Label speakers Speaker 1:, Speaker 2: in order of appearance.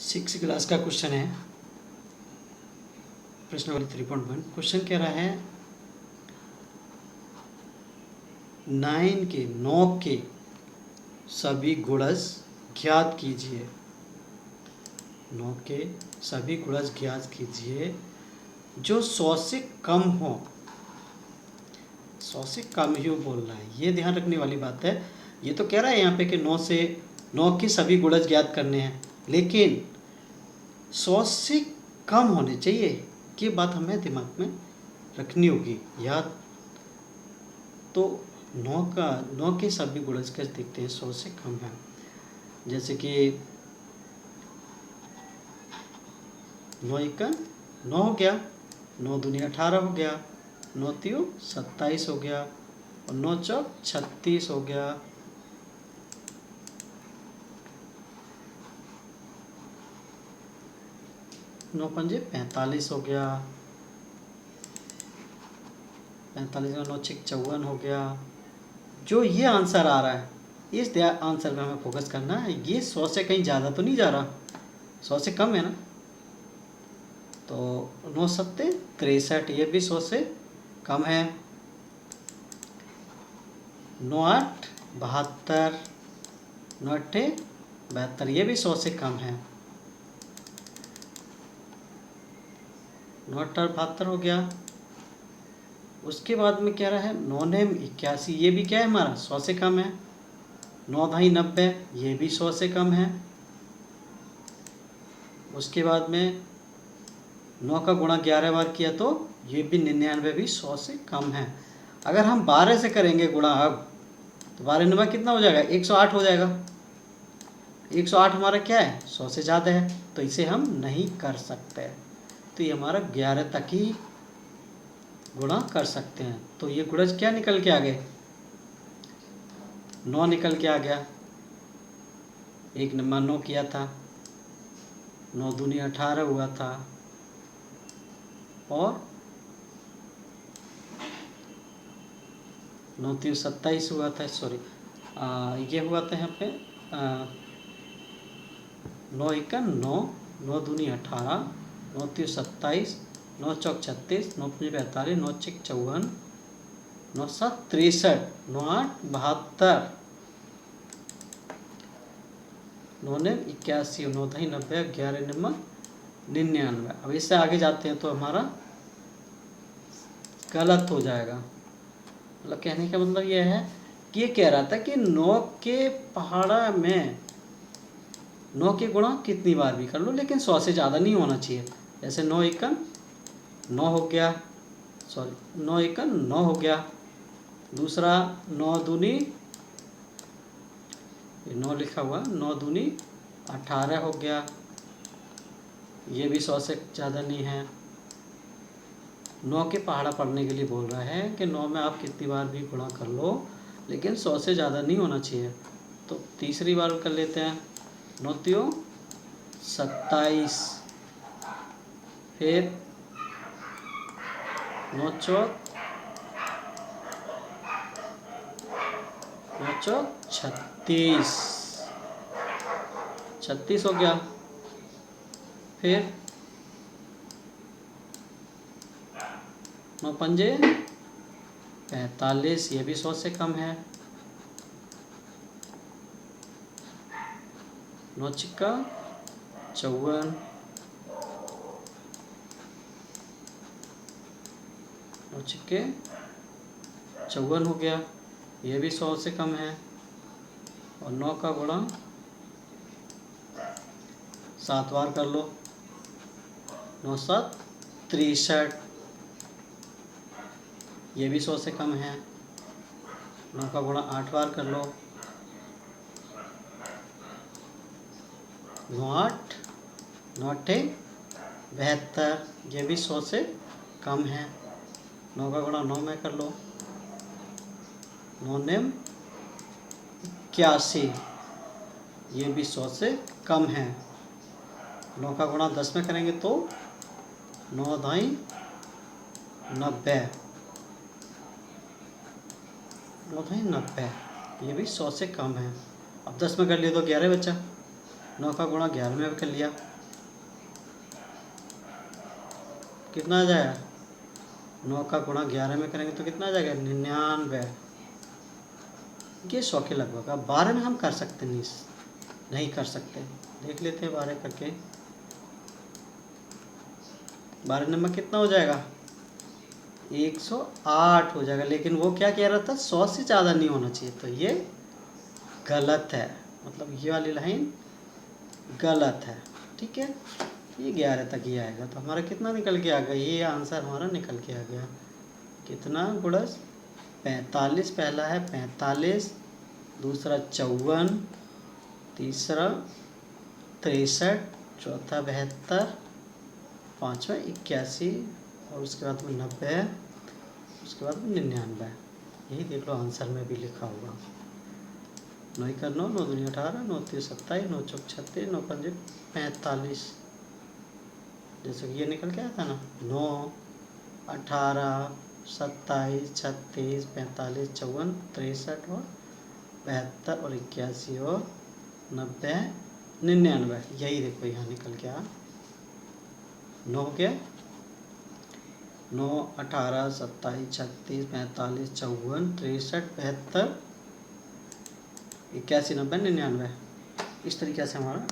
Speaker 1: 6 class का question है। प्रश्न नंबर 3.1 क्वेश्चन कह रहा है 9 के सभी गुणज ज्ञात कीजिए। 9 के सभी गुणज ज्ञात कीजिए जो 100 से कम हो। 100 से कम ही बोल रहा है, ये ध्यान रखने वाली बात है। ये तो कह रहा है यहाँ पे कि 9 के सभी गुणज ज्ञात करने हैं, लेकिन 100 से कम होने चाहिए। ये बात हमें दिमाग में रखनी होगी याद। तो 9 के सभी गुणज कैसे देखते हैं 100 से कम है। जैसे कि 9 1 9 हो गया, 9 दूनी 18 हो गया, 9 3 27 हो गया और 9 चौक 36 हो गया। 9 पंजे 45 हो गया, 45 में 9 6 54 हो गया। जो ये आंसर आ रहा है, इस आंसर में हमें फोकस करना है। ये 100 से कहीं ज़्यादा तो नहीं जा रहा, 100 से कम है ना। तो 9 7 63, ये भी 100 से कम है। 9 8 72, 9 8 72, ये भी 100 से कम है। 9 8 72 हो गया। उसके बाद में कह रहा है 9 9 81, ये भी क्या है हमारा 100 से कम है। 9 2 90, ये भी 100 से कम है। उसके बाद में 9 का गुणा 11 बार किया तो ये भी 99 भी 100 से कम है। अगर हम 12 से करेंगे गुणा अब, तो 12 9 कितना हो जाएगा 108 हो जाएगा। 108 हमारा क्या है 100 से ज़्यादा है, तो इसे हम नहीं कर सकते। तो ये हमारा 11 तक ही गुणा कर सकते हैं। तो ये गुणज क्या निकल के आ गए 9 निकल के आ गया। एक नंबर 9 किया था, 9 दूनी 18 हुआ था और 9 3 27 हुआ था। सॉरी, ये हुआ था यहाँ पे 9 1 9, 9 दूनी 18, 9 3 27, 9 चौक 36, 9 5 45, 9 6 54, 9 7 63, 9 8 72, 9 9 81, 9 2 90, 11 नंबर 99। अब इससे आगे जाते हैं तो हमारा गलत हो जाएगा। मतलब कहने का मतलब यह है कि ये कह रहा था कि 9 के पहाड़ा में 9 के गुणा कितनी बार भी कर लो, लेकिन 100 से ज़्यादा नहीं होना चाहिए। जैसे 9 1 9 हो गया, सॉरी 9 1 9 हो गया। दूसरा 9 दूनी 9 लिखा हुआ, 9 दूनी 18 हो गया, ये भी 100 से ज़्यादा नहीं है। 9 के पहाड़ा पढ़ने के लिए बोल रहा है कि 9 में आप कितनी बार भी गुणा कर लो, लेकिन 100 से ज़्यादा नहीं होना चाहिए। तो तीसरी बार कर लेते हैं। 9 3 27, फिर 9 चौक 36, 36 हो गया। फिर 9 पंजे 45, ये भी 100 से कम है। 9 छिक्का 54, 9 छिक्के 54 हो गया, ये भी 100 से कम है। और 9 का गुणा 7 बार कर लो, 9 7 63, ये भी 100 से कम है। 9 का गुणा 8 बार कर लो, 9 8 9 8 72, ये भी 100 से कम है। 9 का गुणा 9 में कर लो, 9 9 81, ये भी 100 से कम है। 9 का गुणा 10 में करेंगे तो 9 2 90, 9 2 90, ये भी 100 से कम है। अब 10 में कर लिया तो 11 बचा, 9 का गुणा 11 में भी कर लिया, कितना आ जाएगा? 9 का गुणा 11 में करेंगे तो कितना आ जाएगा? 99। ये 100 के लगभग। अब 12 में हम कर सकते नहीं कर सकते, देख लेते हैं 12 करके। 12 नंबर कितना हो जाएगा? 108 हो जाएगा। लेकिन वो क्या कह रहा था? 100 से ज़्यादा नहीं होना चाहिए, तो ये गलत है। मतलब ये वाली लाइन गलत है। ठीक है, ये 11 तक ही आएगा। तो हमारा कितना निकल के आ गया? ये आंसर हमारा निकल के आ गया। कितना गुणज? 45 पहला है 45, दूसरा 54, तीसरा 63, चौथा 72, पाँचवा 81 और उसके बाद में 90, उसके बाद में 99। यही देख लो आंसर में भी लिखा होगा। 9 का 9, 9 दूनी 18, 9 तीन 27, 9 चौक 36, 9 पंजे 45। जैसे कि ये निकल के आया था ना, 9, 18, 27, 36, 45, 54, 63 और 72 और 81 और 90, 99। यही देखो यहाँ निकल के आ 9 हो गया। 9, 18, 27, 36, 45, 54, 63, 72, 81, 90, 99। इस तरीके से हमारा